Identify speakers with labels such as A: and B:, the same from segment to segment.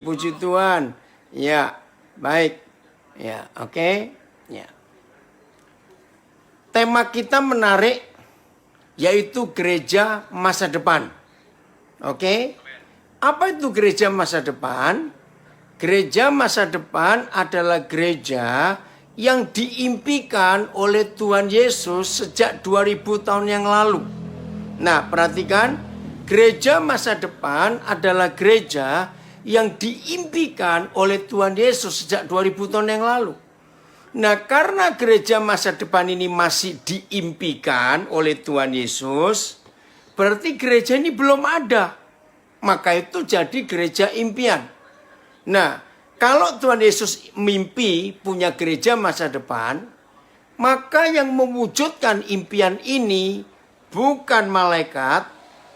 A: Puji Tuhan. Ya, baik. Ya, oke. Ya. Tema kita menarik, yaitu gereja masa depan. Oke. Apa itu gereja masa depan? Gereja masa depan adalah gereja yang diimpikan oleh Tuhan Yesus sejak 2000 tahun yang lalu. Nah, perhatikan, gereja masa depan adalah gereja yang diimpikan oleh Tuhan Yesus sejak 2000 tahun yang lalu. Nah, karena gereja masa depan ini masih diimpikan oleh Tuhan Yesus, berarti gereja ini belum ada. Maka itu jadi gereja impian. Nah, kalau Tuhan Yesus mimpi punya gereja masa depan, maka yang mewujudkan impian ini bukan malaikat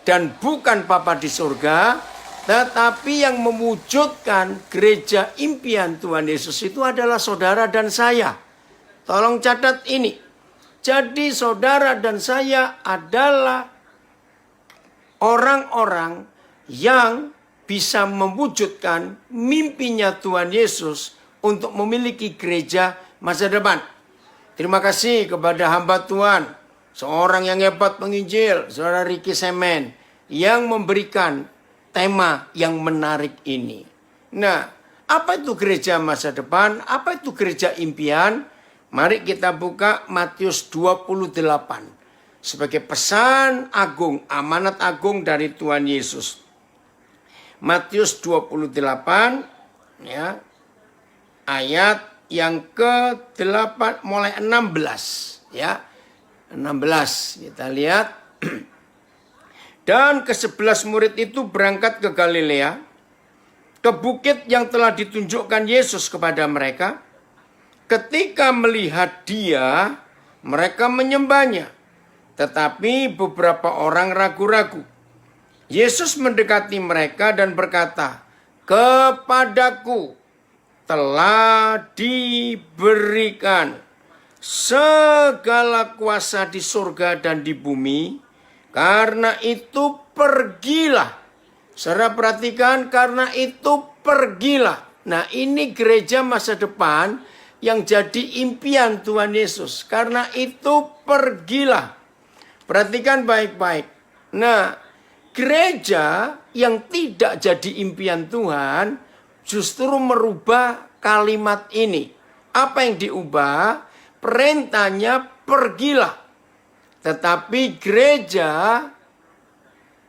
A: dan bukan Bapa di surga, tetapi yang mewujudkan gereja impian Tuhan Yesus itu adalah saudara dan saya. Tolong catat ini. Jadi saudara dan saya adalah orang-orang yang bisa mewujudkan mimpinya Tuhan Yesus untuk memiliki gereja masa depan. Terima kasih kepada hamba Tuhan, seorang yang hebat penginjil, Saudara Ricky Semen, yang memberikan tema yang menarik ini. Nah, apa itu gereja masa depan? Apa itu gereja impian? Mari kita buka Matius 28 sebagai pesan agung, amanat agung dari Tuhan Yesus. Matius 28 ya, ayat yang ke-8 mulai 16 ya. 16 kita lihat. Dan ke-11 murid itu berangkat ke Galilea, ke bukit yang telah ditunjukkan Yesus kepada mereka. Ketika melihat dia, mereka menyembahnya. Tetapi beberapa orang ragu-ragu. Yesus mendekati mereka dan berkata, "Kepadaku telah diberikan segala kuasa di surga dan di bumi. Karena itu pergilah." Saudara perhatikan, karena itu pergilah. Nah, ini gereja masa depan yang jadi impian Tuhan Yesus. Karena itu pergilah. Perhatikan baik-baik. Nah, gereja yang tidak jadi impian Tuhan justru merubah kalimat ini. Apa yang diubah? Perintahnya pergilah. Tetapi gereja,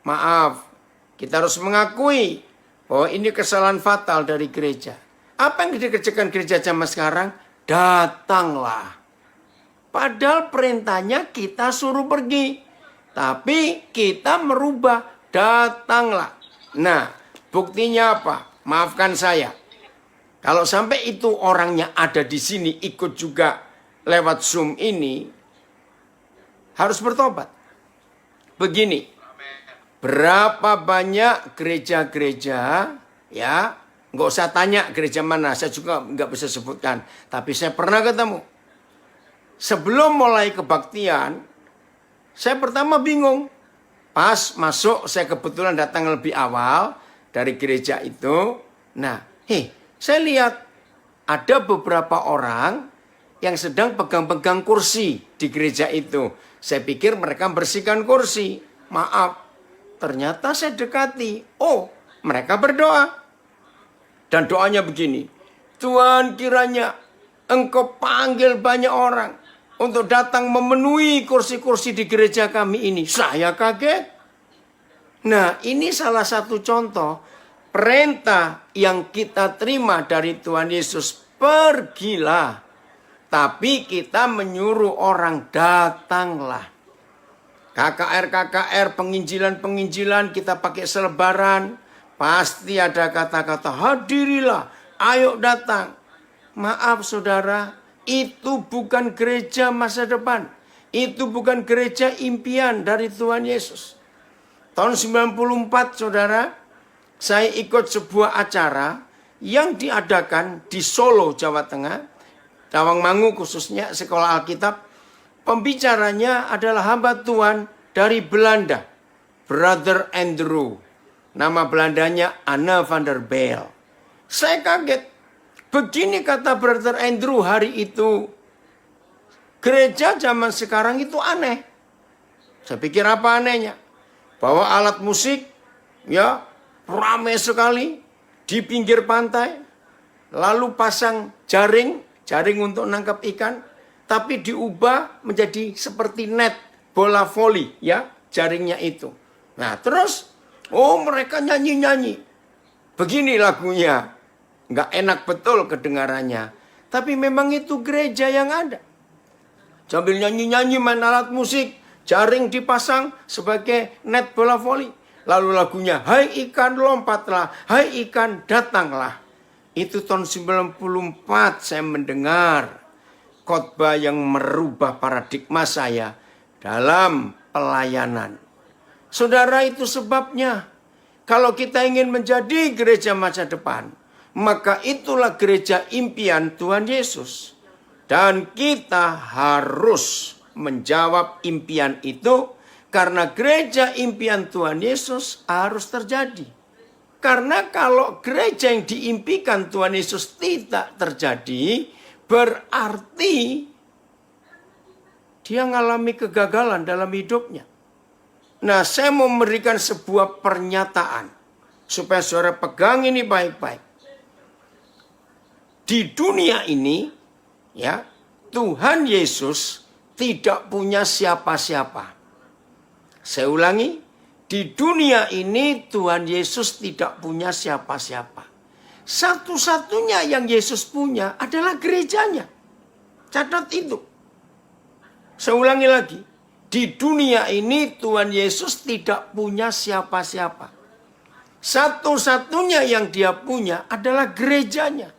A: maaf, kita harus mengakui bahwa ini kesalahan fatal dari gereja. Apa yang dikerjakan gereja zaman sekarang? Datanglah. Padahal perintahnya kita suruh pergi. Tapi kita merubah, datanglah. Nah, buktinya apa? Maafkan saya. Kalau sampai itu orangnya ada di sini, ikut juga lewat Zoom ini, harus bertobat. Begini, berapa banyak gereja-gereja, ya, nggak usah tanya gereja mana, saya juga nggak bisa sebutkan. Tapi saya pernah ketemu. Sebelum mulai kebaktian, saya pertama bingung. Pas masuk, saya kebetulan datang lebih awal dari gereja itu. Nah, saya lihat ada beberapa orang yang sedang pegang-pegang kursi di gereja itu. Saya pikir mereka bersihkan kursi. Maaf, ternyata saya dekati. Oh, mereka berdoa. Dan doanya begini. Tuhan, kiranya Engkau panggil banyak orang untuk datang memenuhi kursi-kursi di gereja kami ini. Saya kaget. Nah, ini salah satu contoh perintah yang kita terima dari Tuhan Yesus. Pergilah. Tapi kita menyuruh orang datanglah. KKR, penginjilan kita pakai selebaran. Pasti ada kata-kata hadirilah, ayo datang. Maaf saudara, itu bukan gereja masa depan. Itu bukan gereja impian dari Tuhan Yesus. Tahun 94 saudara, saya ikut sebuah acara yang diadakan di Solo, Jawa Tengah. Tawangmangu khususnya, sekolah Alkitab. Pembicaranya adalah hamba Tuhan dari Belanda, Brother Andrew. Nama Belandanya Anna van der Bijl. Saya kaget. Begini kata Brother Andrew hari itu. Gereja zaman sekarang itu aneh. Saya pikir apa anehnya? Bawa alat musik, ya, ramai sekali di pinggir pantai. Lalu pasang jaring untuk nangkap ikan. Tapi diubah menjadi seperti net, bola voli, ya, jaringnya itu. Nah terus, mereka nyanyi-nyanyi. Begini lagunya. Nggak enak betul kedengarannya. Tapi memang itu gereja yang ada. Sambil nyanyi-nyanyi main alat musik. Jaring dipasang sebagai net bola voli. Lalu lagunya, hai ikan lompatlah, hai ikan datanglah. Itu tahun 94 saya mendengar khotbah yang merubah paradigma saya dalam pelayanan. Saudara, itu sebabnya kalau kita ingin menjadi gereja masa depan, maka itulah gereja impian Tuhan Yesus. Dan kita harus menjawab impian itu karena gereja impian Tuhan Yesus harus terjadi. Karena kalau gereja yang diimpikan Tuhan Yesus tidak terjadi, berarti dia mengalami kegagalan dalam hidupnya. Nah, saya mau memberikan sebuah pernyataan supaya saudara pegang ini baik-baik. Di dunia ini, ya, Tuhan Yesus tidak punya siapa-siapa. Saya ulangi, di dunia ini Tuhan Yesus tidak punya siapa-siapa. Satu-satunya yang Yesus punya adalah gerejanya. Catat itu. Saya ulangi lagi. Di dunia ini Tuhan Yesus tidak punya siapa-siapa. Satu-satunya yang dia punya adalah gerejanya.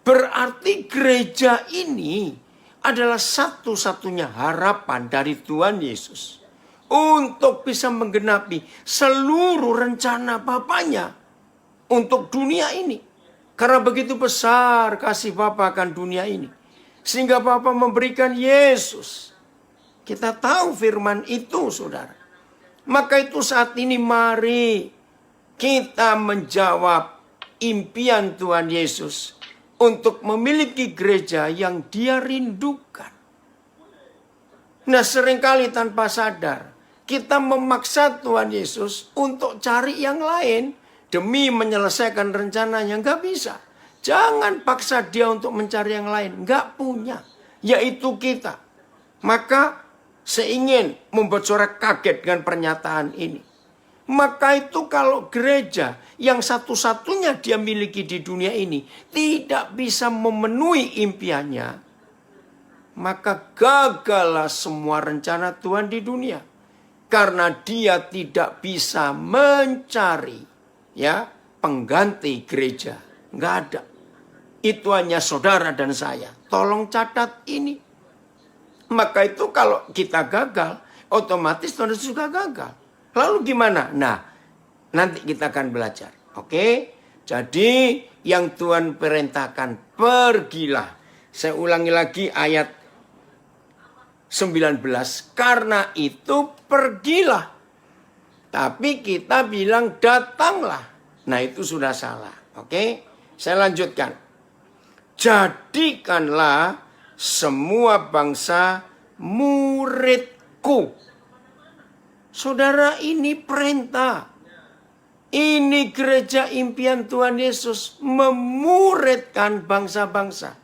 A: Berarti gereja ini adalah satu-satunya harapan dari Tuhan Yesus. Untuk bisa menggenapi seluruh rencana Bapaknya untuk dunia ini. Karena begitu besar kasih Bapa akan dunia ini. Sehingga Bapa memberikan Yesus. Kita tahu firman itu, saudara. Maka itu saat ini mari kita menjawab impian Tuhan Yesus untuk memiliki gereja yang dia rindukan. Nah, seringkali tanpa sadar kita memaksa Tuhan Yesus untuk cari yang lain demi menyelesaikan rencananya. Nggak bisa. Jangan paksa dia untuk mencari yang lain. Nggak punya. Yaitu kita. Maka saya ingin membuat saudara kaget dengan pernyataan ini. Maka itu kalau gereja yang satu-satunya dia miliki di dunia ini tidak bisa memenuhi impiannya, maka gagallah semua rencana Tuhan di dunia. Karena dia tidak bisa mencari, ya, pengganti gereja. Nggak ada. Itu hanya saudara dan saya. Tolong catat ini. Maka itu kalau kita gagal, otomatis Tuhan Yesus juga gagal. Lalu gimana? Nah, nanti kita akan belajar. Oke? Jadi yang Tuhan perintahkan, pergilah. Saya ulangi lagi ayat 19. Karena itu pergilah. Tapi kita bilang datanglah. Nah, itu sudah salah. Oke? Saya lanjutkan. Jadikanlah semua bangsa muridku. Saudara, ini perintah. Ini gereja impian Tuhan Yesus. Memuridkan bangsa-bangsa.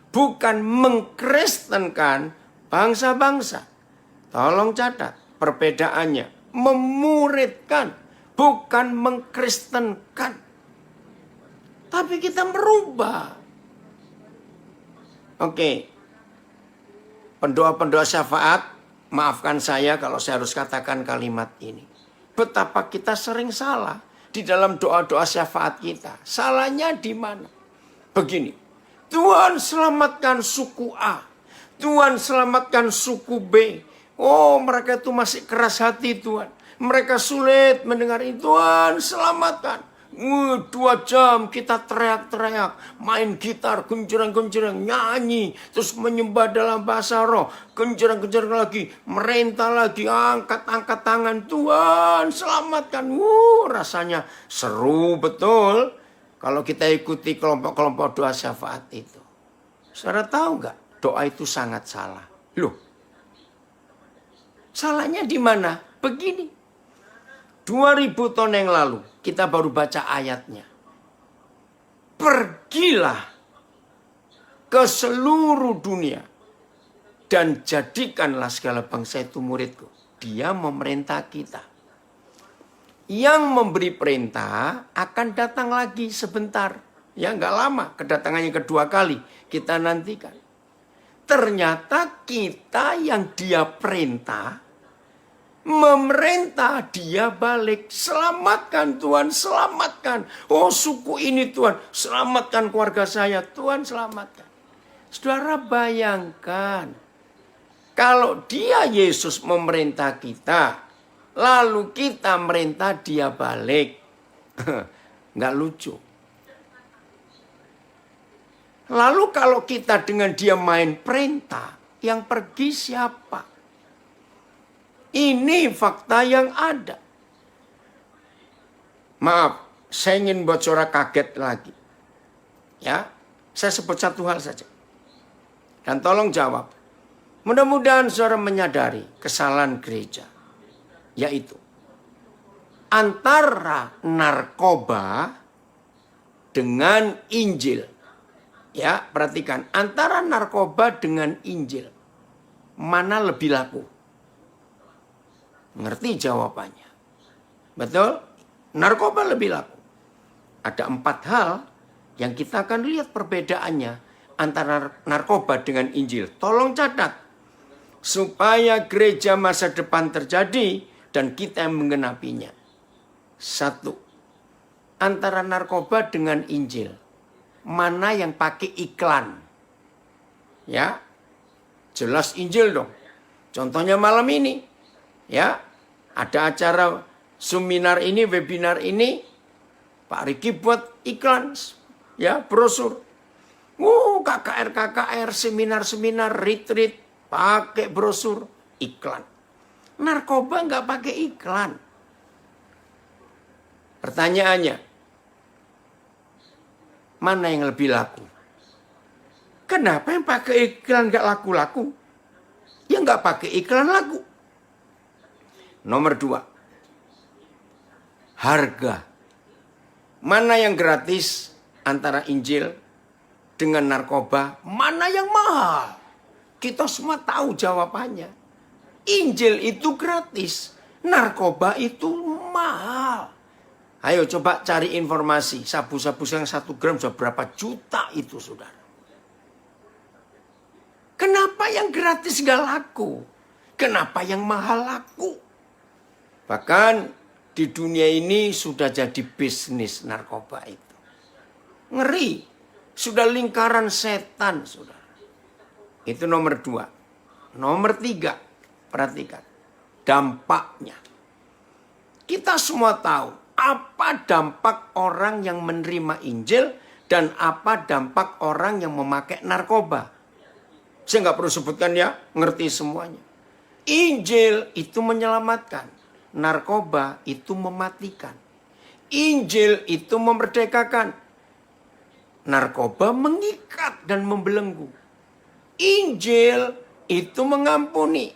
A: Bukan mengkristenkan bangsa-bangsa. Tolong catat perbedaannya. Memuridkan. Bukan mengkristenkan. Tapi kita merubah. Oke. Pendoa-pendoa syafaat, maafkan saya kalau saya harus katakan kalimat ini. Betapa kita sering salah di dalam doa-doa syafaat kita. Salahnya di mana? Begini. Tuhan selamatkan suku A. Tuhan selamatkan suku B. Oh, mereka itu masih keras hati Tuhan. Mereka sulit mendengar ini. Tuhan selamatkan. 2 jam kita teriak-teriak, main gitar, genjreng-genjreng, nyanyi, terus menyembah dalam bahasa roh, genjreng-genjreng lagi, merintah lagi, angkat-angkat tangan, Tuhan selamatkan. Rasanya seru betul. Kalau kita ikuti kelompok-kelompok doa syafaat itu. Saudara tahu nggak? Doa itu sangat salah. Loh, salahnya di mana? Begini. 2000 tahun yang lalu kita baru baca ayatnya. Pergilah ke seluruh dunia dan jadikanlah segala bangsa itu muridku. Dia memerintah kita. Yang memberi perintah akan datang lagi sebentar. Ya nggak lama, kedatangannya kedua kali kita nantikan. Ternyata kita yang dia perintah, memerintah dia balik. Selamatkan Tuhan, selamatkan. Oh suku ini Tuhan, selamatkan keluarga saya. Tuhan selamatkan. Saudara bayangkan, kalau dia Yesus memerintah kita, lalu kita merintah dia balik. Nggak lucu. Lalu kalau kita dengan dia main perintah, yang pergi siapa? Ini fakta yang ada. Maaf, saya ingin buat saudara kaget lagi. Ya, saya sebut satu hal saja. Dan tolong jawab. Mudah-mudahan saudara menyadari kesalahan gereja. Yaitu, antara narkoba dengan Injil. Ya, perhatikan. Antara narkoba dengan Injil. Mana lebih laku? Ngerti jawabannya? Betul? Narkoba lebih laku. Ada 4 hal yang kita akan lihat perbedaannya antara narkoba dengan Injil. Tolong catat. Supaya gereja masa depan terjadi dan kita yang menggenapinya. 1. Antara narkoba dengan Injil. Mana yang pakai iklan? Ya, jelas Injil dong. Contohnya malam ini. Ya, ada acara seminar ini, webinar ini. Pak Riki buat iklan. Ya, brosur. KKR, seminar-seminar, retreat. Pakai brosur, iklan. Narkoba nggak pakai iklan. Pertanyaannya, mana yang lebih laku? Kenapa yang pakai iklan nggak laku-laku? Yang nggak pakai iklan laku. Nomor 2, harga. Mana yang gratis antara Injil dengan narkoba? Mana yang mahal? Kita semua tahu jawabannya. Injil itu gratis, narkoba itu mahal. Ayo coba cari informasi. Sabu-sabu yang 1 gram sudah berapa juta itu saudara. Kenapa yang gratis gak laku? Kenapa yang mahal laku? Bahkan di dunia ini sudah jadi bisnis narkoba itu. Ngeri. Sudah lingkaran setan saudara. Itu nomor 2. Nomor 3. Perhatikan. Dampaknya. Kita semua tahu. Apa dampak orang yang menerima Injil dan apa dampak orang yang memakai narkoba. Saya nggak perlu sebutkan ya, ngerti semuanya. Injil itu menyelamatkan, narkoba itu mematikan. Injil itu memerdekakan, narkoba mengikat dan membelenggu. Injil itu mengampuni,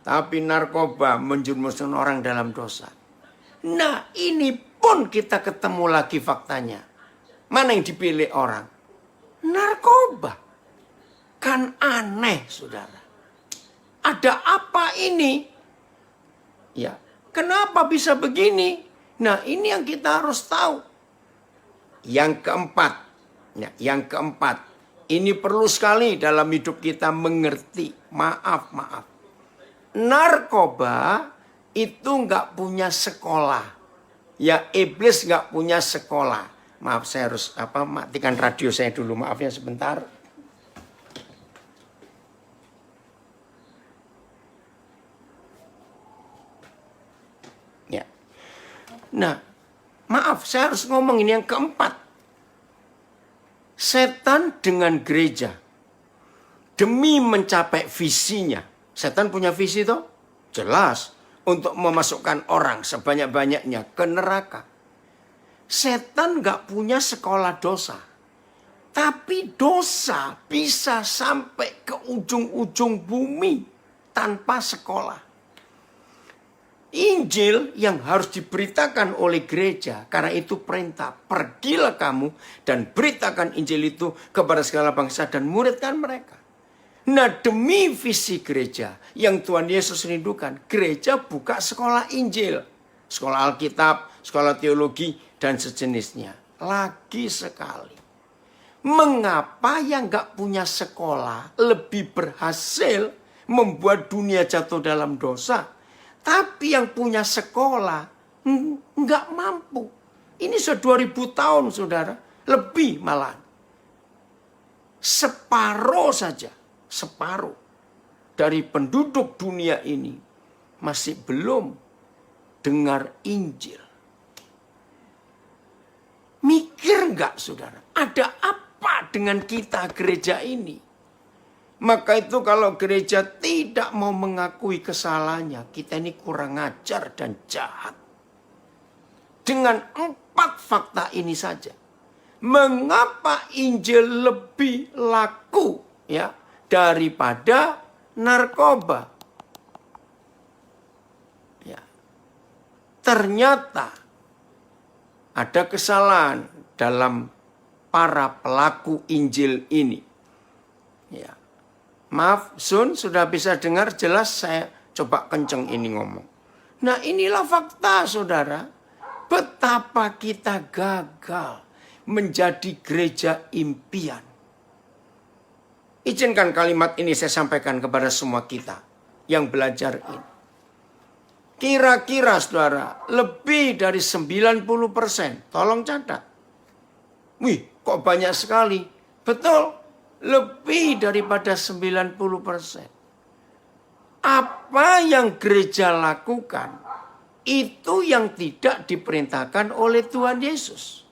A: tapi narkoba menjerumuskan orang dalam dosa. Nah, ini pun kita ketemu lagi faktanya. Mana yang dipilih orang? Narkoba. Kan aneh, saudara. Ada apa ini? Ya, kenapa bisa begini? Nah, ini yang kita harus tahu. Yang keempat. Ini perlu sekali dalam hidup kita mengerti. Maaf. Narkoba itu nggak punya sekolah. Ya, iblis nggak punya sekolah. Maaf, saya harus matikan radio saya dulu. Maaf ya sebentar. Ya. Nah, maaf, saya harus ngomong ini yang keempat. Setan dengan gereja demi mencapai visinya. Setan punya visi toh? Jelas. Untuk memasukkan orang sebanyak-banyaknya ke neraka. Setan nggak punya sekolah dosa. Tapi dosa bisa sampai ke ujung-ujung bumi tanpa sekolah. Injil yang harus diberitakan oleh gereja, karena itu perintah, pergilah kamu dan beritakan Injil itu kepada segala bangsa dan muridkan mereka. Nah, demi visi gereja yang Tuhan Yesus rindukan, gereja buka sekolah Injil, sekolah Alkitab, sekolah teologi, dan sejenisnya. Lagi sekali. Mengapa yang gak punya sekolah lebih berhasil membuat dunia jatuh dalam dosa? Tapi yang punya sekolah nggak mampu. Ini sudah 2000 tahun, saudara. Lebih malah. Separuh saja. Separuh dari penduduk dunia ini masih belum dengar Injil. Mikir nggak, saudara? Ada apa dengan kita gereja ini? Maka itu kalau gereja tidak mau mengakui kesalahannya, kita ini kurang ajar dan jahat. Dengan 4 fakta ini saja, mengapa Injil lebih laku ya daripada narkoba? Ya. Ternyata ada kesalahan dalam para pelaku Injil ini. Ya. Maaf, Sun, sudah bisa dengar jelas? Saya coba kenceng ini ngomong. Nah, inilah fakta, saudara. Betapa kita gagal menjadi gereja impian. Izinkan kalimat ini saya sampaikan kepada semua kita yang belajar ini. Kira-kira, saudara, lebih dari 90%. Tolong catat. Wih, kok banyak sekali. Betul. Lebih daripada 90%. Apa yang gereja lakukan, itu yang tidak diperintahkan oleh Tuhan Yesus.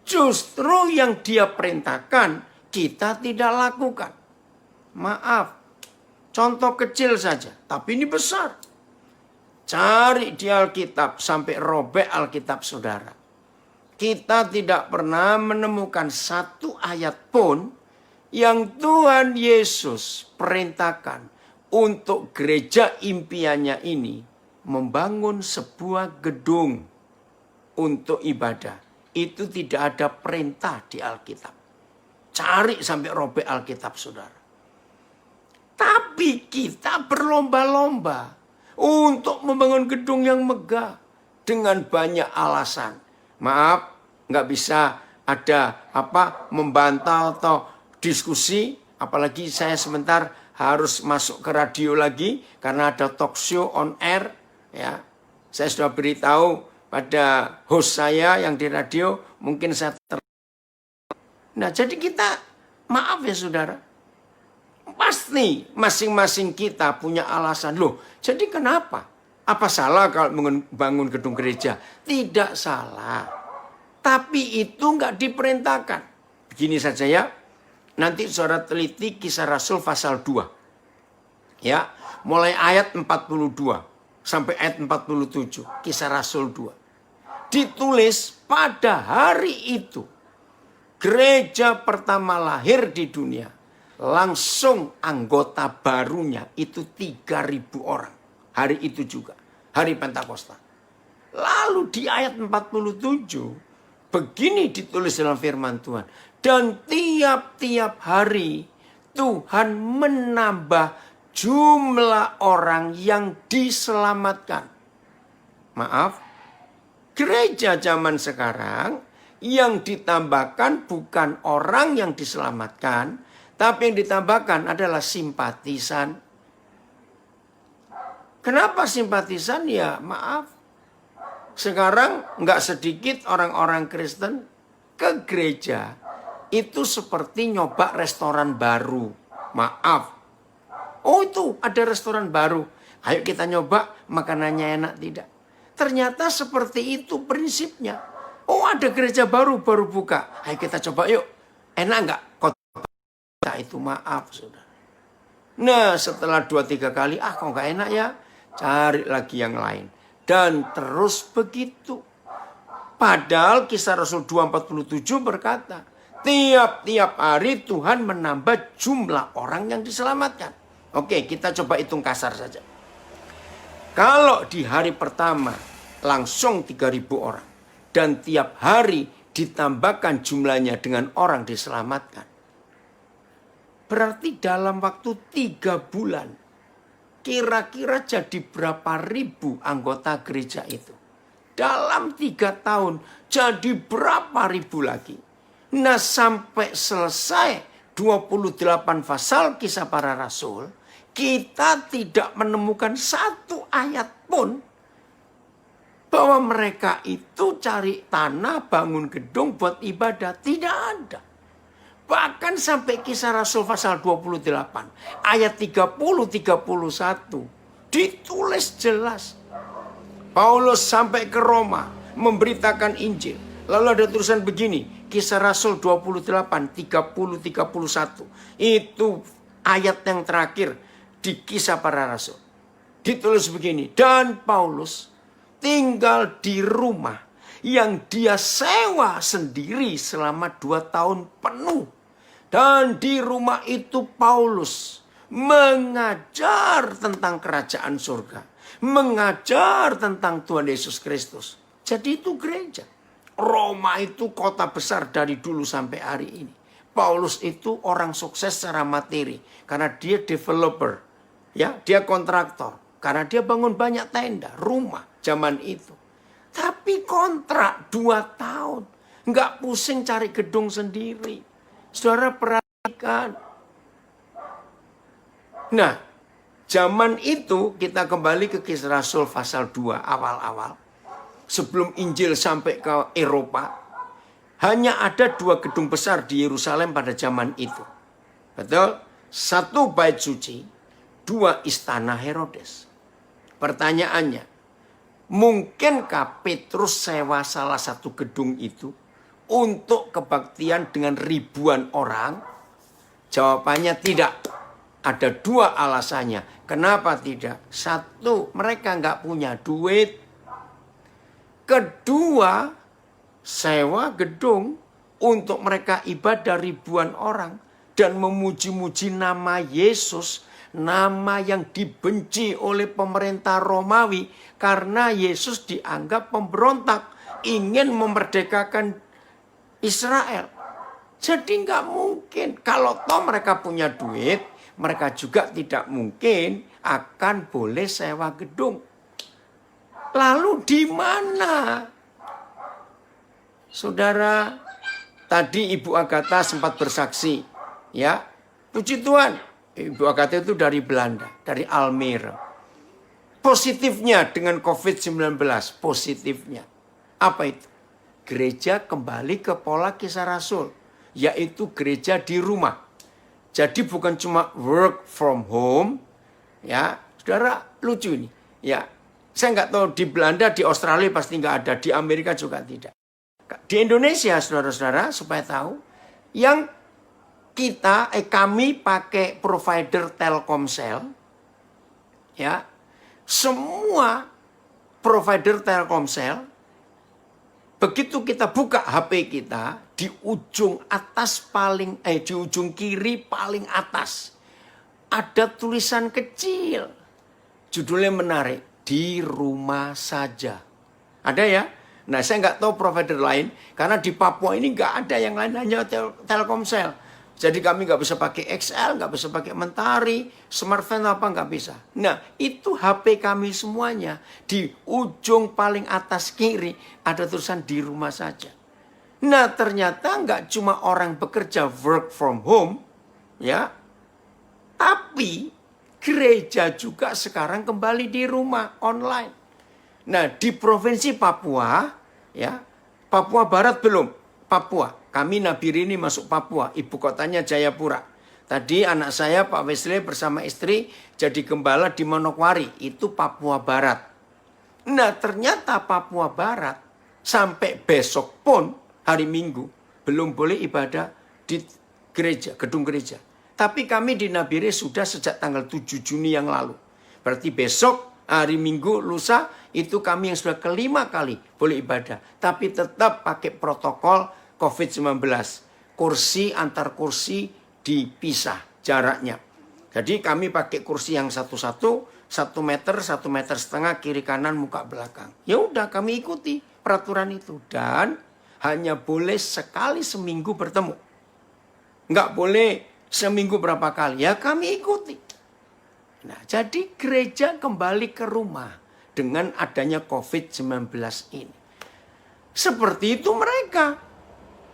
A: Justru yang dia perintahkan, kita tidak lakukan. Maaf, contoh kecil saja, tapi ini besar. Cari di Alkitab sampai robek Alkitab saudara. Kita tidak pernah menemukan satu ayat pun yang Tuhan Yesus perintahkan untuk gereja impiannya ini membangun sebuah gedung untuk ibadah. Itu tidak ada perintah di Alkitab. Cari sampai robek Alkitab, saudara. Tapi kita berlomba-lomba untuk membangun gedung yang megah dengan banyak alasan. Maaf, nggak bisa ada membantah atau diskusi, apalagi saya sebentar harus masuk ke radio lagi karena ada talk show on air ya. Saya sudah beritahu pada host saya yang di radio, mungkin saya Nah, jadi kita maaf ya saudara. Pasti masing-masing kita punya alasan. Loh, jadi kenapa? Apa salah kalau membangun gedung gereja? Tidak salah. Tapi itu nggak diperintahkan. Begini saja ya. Nanti saudara teliti Kisah Rasul pasal 2. Ya, mulai ayat 42 sampai ayat 47. Kisah Rasul 2. Ditulis pada hari itu. Gereja pertama lahir di dunia. Langsung anggota barunya itu 3.000 orang. Hari itu juga. Hari Pentakosta. Lalu di ayat 47. Begini ditulis dalam firman Tuhan. Dan tiap-tiap hari Tuhan menambah jumlah orang yang diselamatkan. Maaf. Gereja zaman sekarang yang ditambahkan bukan orang yang diselamatkan. Tapi yang ditambahkan adalah simpatisan. Kenapa simpatisan? Ya maaf. Sekarang nggak sedikit orang-orang Kristen ke gereja. Itu seperti nyoba restoran baru. Maaf. Oh itu ada restoran baru. Ayo kita nyoba makanannya enak tidak. Ternyata seperti itu prinsipnya. Oh ada gereja baru buka. Ayo kita coba yuk. Enak nggak? Itu maaf saudara. Nah setelah 2-3 kali kok gak enak ya. Cari lagi yang lain. Dan terus begitu. Padahal Kisah Rasul 2:47 berkata, tiap-tiap hari Tuhan menambah jumlah orang yang diselamatkan. Oke, kita coba hitung kasar saja. Kalau di hari pertama langsung 3.000 orang. Dan tiap hari ditambahkan jumlahnya dengan orang diselamatkan. Berarti dalam waktu 3 bulan. Kira-kira jadi berapa ribu anggota gereja itu. Dalam 3 tahun jadi berapa ribu lagi. Nah sampai selesai 28 pasal Kisah Para Rasul. Kita tidak menemukan satu ayat pun bahwa mereka itu cari tanah, bangun gedung buat ibadah. Tidak ada. Bahkan sampai Kisah Rasul pasal 28. Ayat 30-31. Ditulis jelas. Paulus sampai ke Roma. Memberitakan Injil. Lalu ada tulisan begini. Kisah Rasul 28, 30-31. Itu ayat yang terakhir di Kisah Para Rasul. Ditulis begini. Dan Paulus tinggal di rumah yang dia sewa sendiri selama 2 tahun penuh. Dan di rumah itu Paulus mengajar tentang kerajaan surga. Mengajar tentang Tuhan Yesus Kristus. Jadi itu gereja. Roma itu kota besar dari dulu sampai hari ini. Paulus itu orang sukses secara materi. Karena dia developer. Ya, dia kontraktor. Karena dia bangun banyak tenda, rumah zaman itu. Tapi kontrak 2 tahun. Nggak pusing cari gedung sendiri. Saudara perhatikan. Nah, zaman itu kita kembali ke Kisah Rasul pasal 2 awal-awal. Sebelum Injil sampai ke Eropa. Hanya ada 2 gedung besar di Yerusalem pada zaman itu. Betul? 1 bait suci. 2 istana Herodes. Pertanyaannya, mungkinkah Petrus sewa salah satu gedung itu untuk kebaktian dengan ribuan orang? Jawabannya tidak. Ada 2 alasannya. Kenapa tidak? 1, mereka nggak punya duit. Kedua, sewa gedung untuk mereka ibadah ribuan orang dan memuji-muji nama Yesus. Nama yang dibenci oleh pemerintah Romawi karena Yesus dianggap pemberontak, ingin memerdekakan Israel. Jadi nggak mungkin. Kalau toh mereka punya duit, mereka juga tidak mungkin akan boleh sewa gedung. Lalu di mana? Saudara, tadi Ibu Agatha sempat bersaksi, ya. Puji Tuhan. Ibu Agatha itu dari Belanda, dari Almere. Positifnya dengan COVID-19, positifnya. Apa itu? Gereja kembali ke pola Kisah Rasul, yaitu gereja di rumah. Jadi bukan cuma work from home, ya. Saudara, lucu ini, ya. Saya nggak tahu di Belanda, di Australia pasti nggak ada, di Amerika juga tidak. Di Indonesia, saudara-saudara, supaya tahu, yang kami pakai provider Telkomsel, ya, semua provider Telkomsel, begitu kita buka HP kita, di ujung atas di ujung kiri paling atas, ada tulisan kecil, judulnya menarik, di rumah saja. Ada ya? Nah, saya nggak tahu provider lain, karena di Papua ini nggak ada yang lain, hanya Telkomsel. Jadi kami nggak bisa pakai XL, nggak bisa pakai Mentari, smartphone apa nggak bisa. Nah itu HP kami semuanya. Di ujung paling atas kiri ada tulisan di rumah saja. Nah ternyata nggak cuma orang bekerja work from home, ya, tapi gereja juga sekarang kembali di rumah online. Nah di provinsi Papua, ya, Papua Barat belum, Papua. Kami Nabirini masuk Papua, ibu kotanya Jayapura. Tadi anak saya Pak Wesley bersama istri jadi gembala di Manokwari, itu Papua Barat. Nah ternyata Papua Barat sampai besok pun hari Minggu belum boleh ibadah di gereja, gedung gereja. Tapi kami di Nabire sudah sejak tanggal 7 Juni yang lalu. Berarti besok Hari Minggu, lusa, itu kami yang sudah kelima kali boleh ibadah. Tapi tetap pakai protokol COVID-19. Kursi antar kursi dipisah jaraknya. Jadi kami pakai kursi yang satu-satu, 1 meter, 1,5 meter kiri kanan muka belakang. Ya udah kami ikuti peraturan itu. Dan hanya boleh sekali seminggu bertemu. Nggak boleh seminggu berapa kali. Ya kami ikuti. Nah, jadi gereja kembali ke rumah dengan adanya COVID-19 ini. Seperti itu mereka.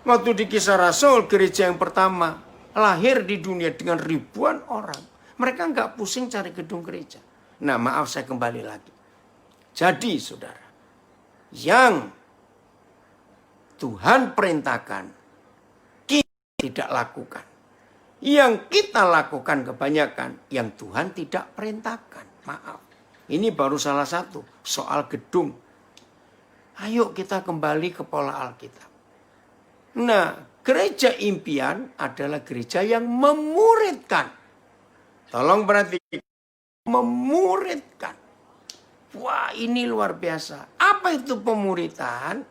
A: Waktu di Kisah Rasul, gereja yang pertama lahir di dunia dengan ribuan orang. Mereka nggak pusing cari gedung gereja. Nah, maaf saya kembali lagi. Jadi saudara, yang Tuhan perintahkan, kita tidak lakukan. Yang kita lakukan kebanyakan, yang Tuhan tidak perintahkan. Maaf. Ini baru salah satu soal gedung. Ayo kita kembali ke pola Alkitab. Nah, gereja impian adalah gereja yang memuridkan. Tolong perhatikan. Memuridkan. Wah, ini luar biasa. Apa itu pemuritan?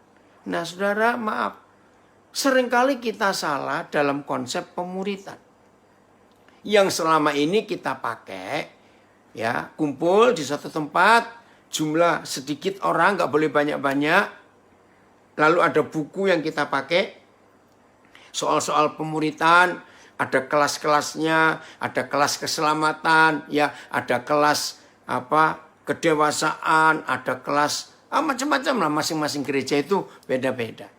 A: Nah, saudara, maaf. Seringkali kita salah dalam konsep pemuritan. Yang selama ini kita pakai, ya, kumpul di satu tempat, jumlah sedikit orang, nggak boleh banyak-banyak. Lalu ada buku yang kita pakai, soal-soal pemuritan, ada kelas-kelasnya, ada kelas keselamatan, ya, ada kelas kedewasaan, ada kelas macam-macam lah, masing-masing gereja itu beda-beda.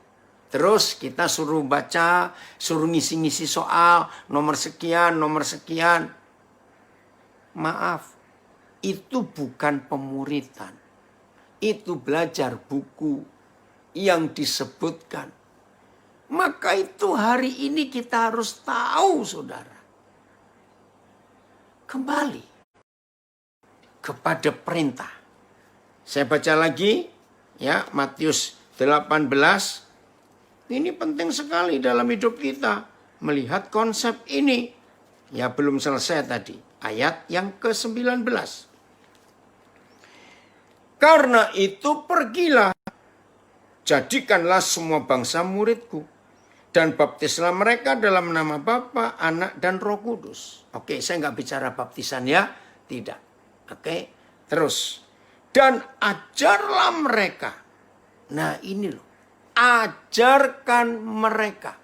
A: Terus kita suruh baca, suruh ngisi-ngisi soal, nomor sekian, nomor sekian. Maaf, itu bukan pemuritan. Itu belajar buku yang disebutkan. Maka itu hari ini kita harus tahu, saudara. Kembali kepada perintah. Saya baca lagi, ya, Matius 18. Ini penting sekali dalam hidup kita melihat konsep ini. Ya, belum selesai tadi. Ayat yang ke-19. Karena itu pergilah, jadikanlah semua bangsa muridku, dan baptislah mereka dalam nama Bapa, Anak, dan Roh Kudus. Oke, saya nggak bicara baptisan ya. Tidak. Oke, terus. Dan ajarlah mereka. Nah, ini loh. Ajarkan mereka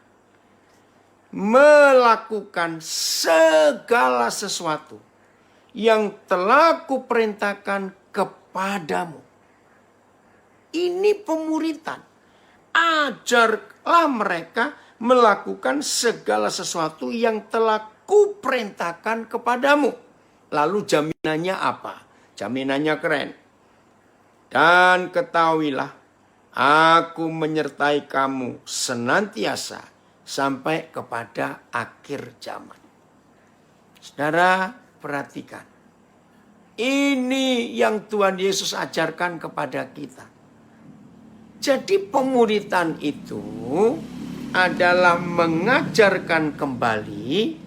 A: melakukan segala sesuatu yang telah kuperintahkan kepadamu. Ini pemuritan. Ajarlah mereka melakukan segala sesuatu yang telah kuperintahkan kepadamu. Lalu jaminannya apa? Jaminannya keren. Dan ketahuilah, aku menyertai kamu senantiasa sampai kepada akhir zaman. Saudara, perhatikan. Ini yang Tuhan Yesus ajarkan kepada kita. Jadi pemuritan itu adalah mengajarkan kembali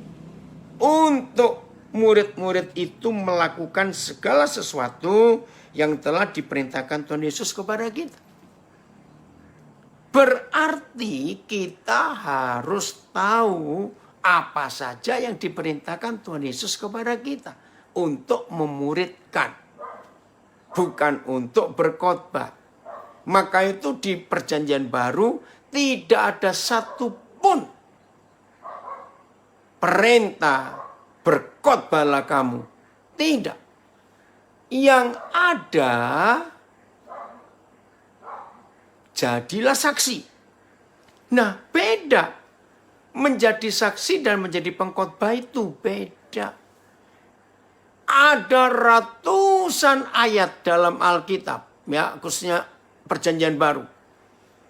A: untuk murid-murid itu melakukan segala sesuatu yang telah diperintahkan Tuhan Yesus kepada kita. Berarti kita harus tahu apa saja yang diperintahkan Tuhan Yesus kepada kita untuk memuridkan, bukan untuk berkhotbah. Maka itu di Perjanjian Baru tidak ada satupun perintah berkhotbahlah kamu. Tidak. Yang ada, jadilah saksi. Nah, beda. Menjadi saksi dan menjadi pengkhotbah itu beda. Ada ratusan ayat dalam Alkitab, ya, khususnya Perjanjian Baru,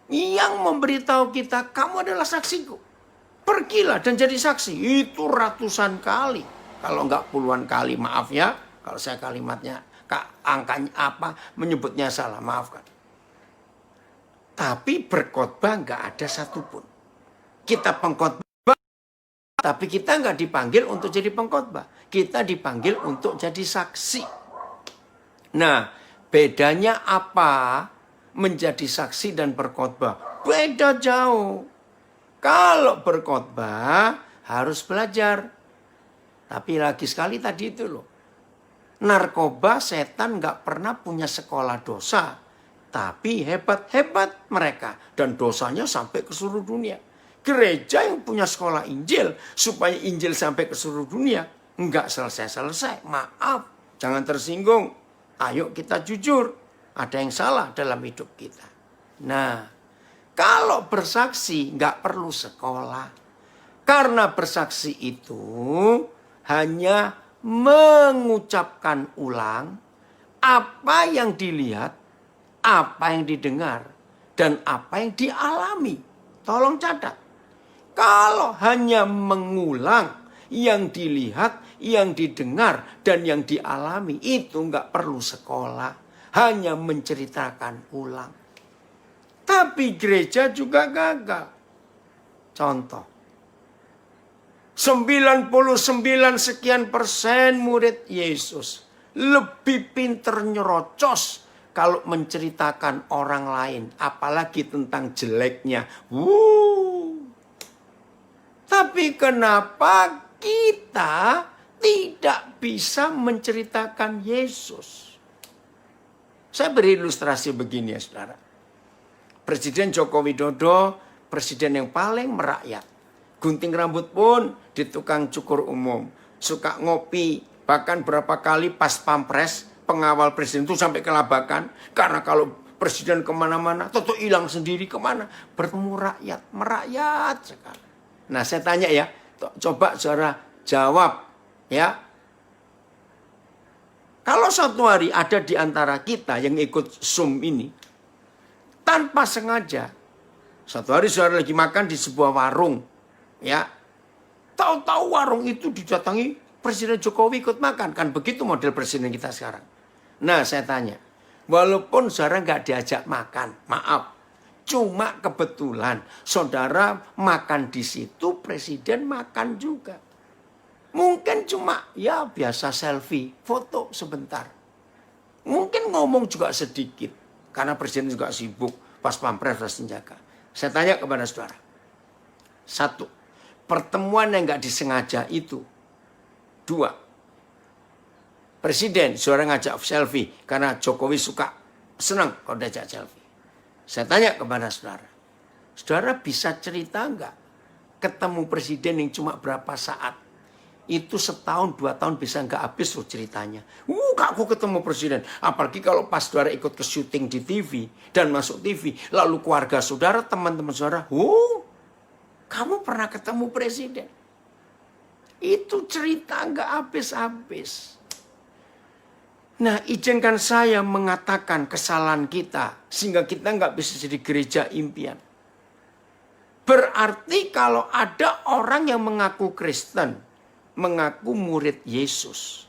A: yang memberitahu kita, kamu adalah saksiku. Pergilah dan jadi saksi. Itu ratusan kali. Kalau enggak puluhan kali, maaf ya. Kalau saya kalimatnya, angkanya apa, menyebutnya salah, maafkan. Tapi berkhotbah enggak ada satupun. Kita pengkhotbah, tapi kita enggak dipanggil untuk jadi pengkhotbah. Kita dipanggil untuk jadi saksi. Nah, bedanya apa menjadi saksi dan berkhotbah? Beda jauh. Kalau berkhotbah harus belajar. Tapi lagi sekali tadi itu loh. Narkoba setan gak pernah punya sekolah dosa. Tapi hebat-hebat mereka. Dan dosanya sampai ke seluruh dunia. Gereja yang punya sekolah Injil. Supaya Injil sampai ke seluruh dunia. Enggak selesai-selesai. Maaf. Jangan tersinggung. Ayo kita jujur. Ada yang salah dalam hidup kita. Nah, kalau bersaksi nggak perlu sekolah. Karena bersaksi itu hanya mengucapkan ulang apa yang dilihat, apa yang didengar, dan apa yang dialami. Tolong catat. Kalau hanya mengulang yang dilihat, yang didengar, dan yang dialami, itu nggak perlu sekolah. Hanya menceritakan ulang. Tapi gereja juga gagal. Contoh. 99 sekian persen murid Yesus lebih pinter nyerocos kalau menceritakan orang lain. Apalagi tentang jeleknya. Tapi kenapa kita tidak bisa menceritakan Yesus? Saya beri ilustrasi begini ya saudara. Presiden Joko Widodo, presiden yang paling merakyat. Gunting rambut pun di tukang cukur umum. Suka ngopi, bahkan berapa kali pas pampres, pengawal presiden itu sampai kelabakan. Karena kalau presiden kemana-mana, tentu hilang sendiri kemana. Bertemu rakyat, merakyat sekali. Nah saya tanya ya, coba saudara jawab ya. Kalau suatu hari ada di antara kita yang ikut Zoom ini, tanpa sengaja, suatu hari saudara lagi makan di sebuah warung, ya, tahu-tahu warung itu didatangi Presiden Jokowi ikut makan, kan begitu model presiden kita sekarang. Nah saya tanya, walaupun saudara nggak diajak makan, maaf, cuma kebetulan saudara makan di situ, presiden makan juga. Mungkin cuma ya biasa selfie, foto sebentar. Mungkin ngomong juga sedikit. Karena presiden juga sibuk. Pas pampres harus menjaga. Saya tanya kepada saudara. Satu, pertemuan yang gak disengaja itu. Dua, presiden saudara ngajak selfie. Karena Jokowi suka, senang kalau diajak selfie. Saya tanya kepada saudara. Saudara bisa cerita nggak ketemu presiden yang cuma berapa saat? Itu setahun, 2 tahun bisa nggak habis loh ceritanya. Aku ketemu presiden. Apalagi kalau pas saudara ikut ke syuting di TV dan masuk TV. Lalu keluarga saudara, teman-teman saudara. Kamu pernah ketemu presiden? Itu cerita nggak habis-habis. Nah, izinkan saya mengatakan kesalahan kita. Sehingga kita nggak bisa jadi gereja impian. Berarti kalau ada orang yang mengaku Kristen, mengaku murid Yesus,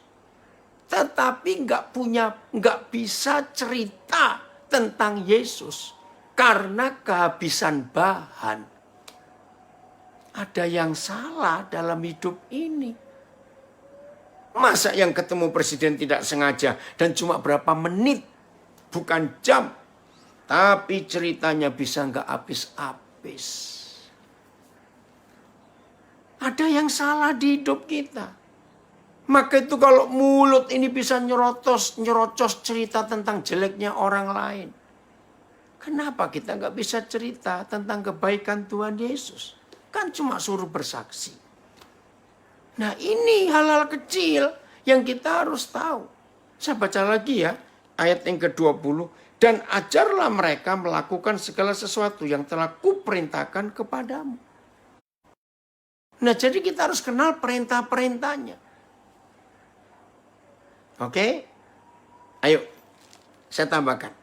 A: tetapi nggak bisa cerita tentang Yesus karena kehabisan bahan. Ada yang salah dalam hidup ini. Masa yang ketemu presiden tidak sengaja dan cuma berapa menit, bukan jam, tapi ceritanya bisa nggak habis-habis. Ada yang salah di hidup kita. Maka itu kalau mulut ini bisa nyerocos cerita tentang jeleknya orang lain. Kenapa kita nggak bisa cerita tentang kebaikan Tuhan Yesus? Kan cuma suruh bersaksi. Nah ini hal-hal kecil yang kita harus tahu. Saya baca lagi ya ayat yang ke-20. Dan ajarlah mereka melakukan segala sesuatu yang telah kuperintahkan kepadamu. Nah jadi kita harus kenal perintah-perintahnya. Oke? Ayo, saya tambahkan.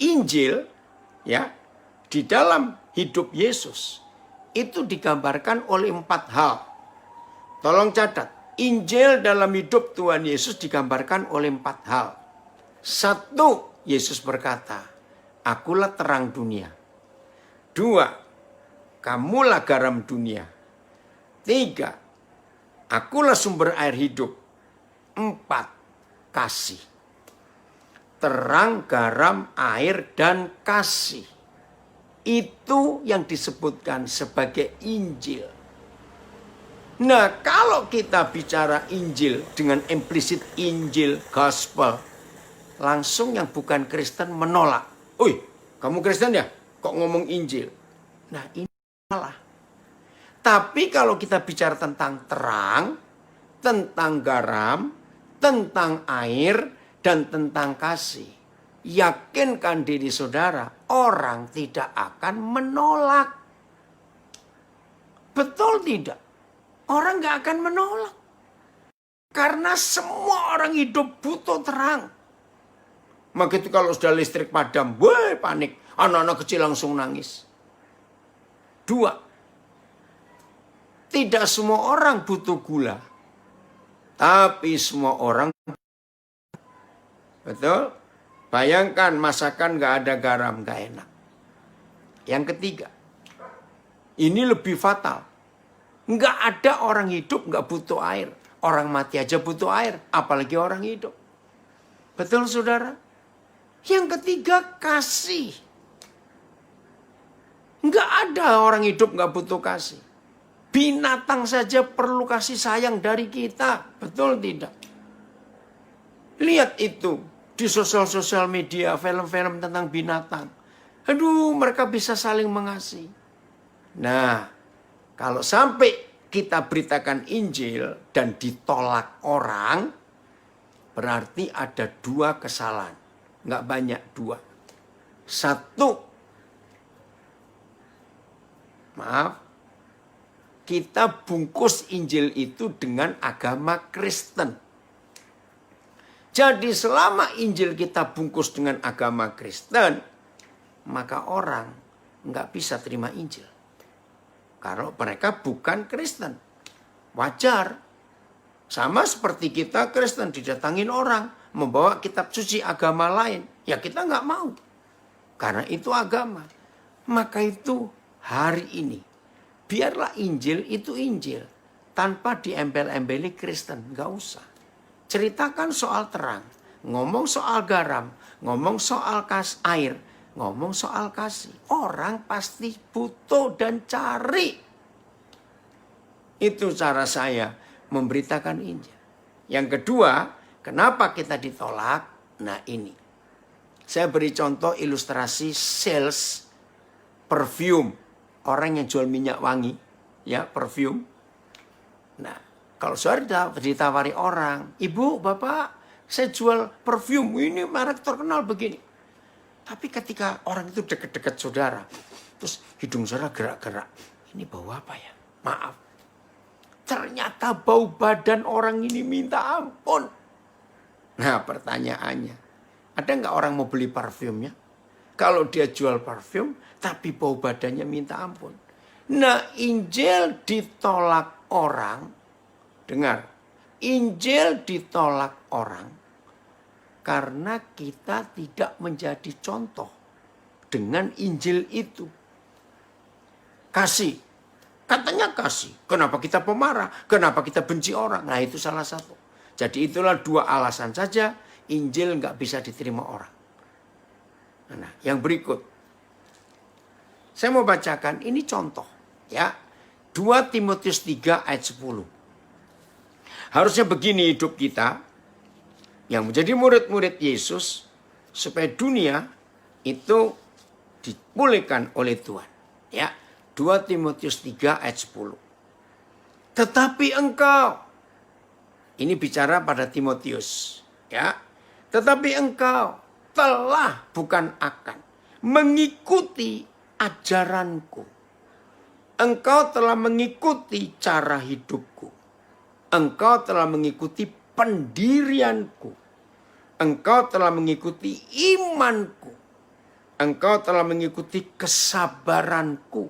A: Injil, ya, di dalam hidup Yesus, itu digambarkan oleh 4 hal. Tolong catat, Injil dalam hidup Tuhan Yesus digambarkan oleh 4 hal. 1, Yesus berkata, akulah terang dunia. 2, kamulah garam dunia. 3, akulah sumber air hidup. 4, kasih. terang, garam, air, dan kasih. Itu yang disebutkan sebagai Injil. Nah, kalau kita bicara Injil dengan implisit Injil, gospel, langsung yang bukan Kristen menolak. "Oi, kamu Kristen ya? Kok ngomong Injil?" Nah, ini salah. Tapi kalau kita bicara tentang terang, tentang garam, tentang air, dan tentang kasih, yakinkan diri saudara, orang tidak akan menolak. Betul tidak? Orang gak akan menolak. Karena semua orang hidup butuh terang. Maka itu kalau sudah listrik padam, wah panik. Anak-anak kecil langsung nangis. 2. Tidak semua orang butuh gula. Tapi semua orang. Betul? Bayangkan masakan gak ada garam, gak enak. Yang ketiga. Ini lebih fatal. Nggak ada orang hidup nggak butuh air. Orang mati aja butuh air. Apalagi orang hidup. Betul saudara? Yang ketiga kasih. Nggak ada orang hidup nggak butuh kasih. Binatang saja perlu kasih sayang dari kita. Betul tidak? Lihat itu. Di sosial media. Film-film tentang binatang. Aduh, mereka bisa saling mengasihi. Nah, kalau sampai kita beritakan Injil dan ditolak orang, berarti ada 2 kesalahan. Nggak banyak, 2. 1, kita bungkus Injil itu dengan agama Kristen. Jadi selama Injil kita bungkus dengan agama Kristen, maka orang nggak bisa terima Injil. Kalau mereka bukan Kristen. Wajar. Sama seperti kita Kristen didatangin orang. Membawa kitab suci agama lain. Ya kita nggak mau. Karena itu agama. Maka itu hari ini. Biarlah Injil itu Injil. Tanpa diembel-embeli Kristen. Nggak usah. Ceritakan soal terang. Ngomong soal garam. Ngomong soal air. Ngomong soal kasih. Orang pasti butuh dan cari. Itu cara saya memberitakan Injil. Yang kedua, kenapa kita ditolak? Nah ini. Saya beri contoh ilustrasi sales perfume. Orang yang jual minyak wangi. Ya, perfume. Nah, kalau saudara ditawari orang. "Ibu, bapak, saya jual perfume. Ini merek terkenal begini." Tapi ketika orang itu dekat-dekat saudara, terus hidung saudara gerak-gerak, ini bau apa ya? Maaf. Ternyata bau badan orang ini minta ampun. Nah pertanyaannya, ada nggak orang mau beli parfumnya? Kalau dia jual parfum, tapi bau badannya minta ampun. Nah Injil ditolak orang, dengar, Injil ditolak orang. Karena kita tidak menjadi contoh dengan Injil itu. Kasih. Katanya kasih. Kenapa kita pemarah? Kenapa kita benci orang? Nah itu salah satu. Jadi itulah 2 alasan saja Injil nggak bisa diterima orang. Nah yang berikut. Saya mau bacakan ini contoh. Ya. 2 Timotius 3 ayat 10. Harusnya begini hidup kita. Yang menjadi murid-murid Yesus, supaya dunia itu dipulihkan oleh Tuhan. Ya, 2 Timotius 3 ayat 10. Tetapi engkau, ini bicara pada Timotius. Ya, tetapi engkau telah, bukan akan, mengikuti ajaranku. Engkau telah mengikuti cara hidupku. Engkau telah mengikuti pendirianku. Engkau telah mengikuti imanku. Engkau telah mengikuti kesabaranku.